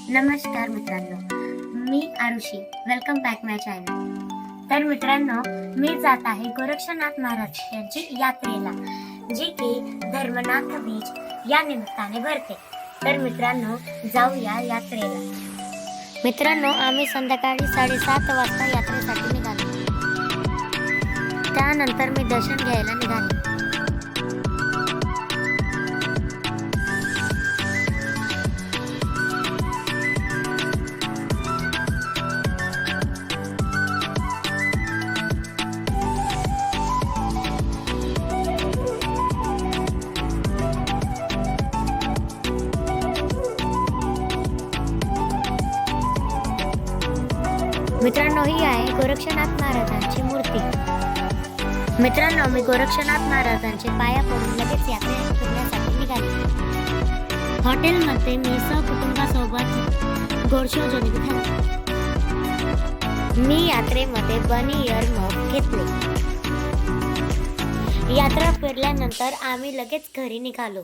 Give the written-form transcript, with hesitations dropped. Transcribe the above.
नमस्कार मित्रांनो, मी Arushi. Welcome back माय channel. तर मित्रांनो, मी जात आहे गोरक्षनाथ महाराज यांची यात्रेला, जी की धर्मनाथ बीच या निमित्ताने भरते. तर मित्रांनो, जाऊया यात्रेला. मित्रांनो, आम्ही संध्याकाळी 7:30 वाजता यात्रेसाठी निघालो. त्यानंतर मी दर्शन घ्यायला निघाले. मित्रांनो, ही आहे गोरक्षनाथ महाराजांची मूर्ती. मित्रांनो, मी गोरक्षनाथ महाराजांचे पाया पडून लगेच यात्रेला फिरण्यासाठी निघाले. हॉटेलमध्ये मी सहकुटुंबासोबत घोडशो बघितला. मी यात्रेमध्ये बनी इयरमफ घेतले. यात्रा फिरल्यानंतर आम्ही लगेच घरी निघालो.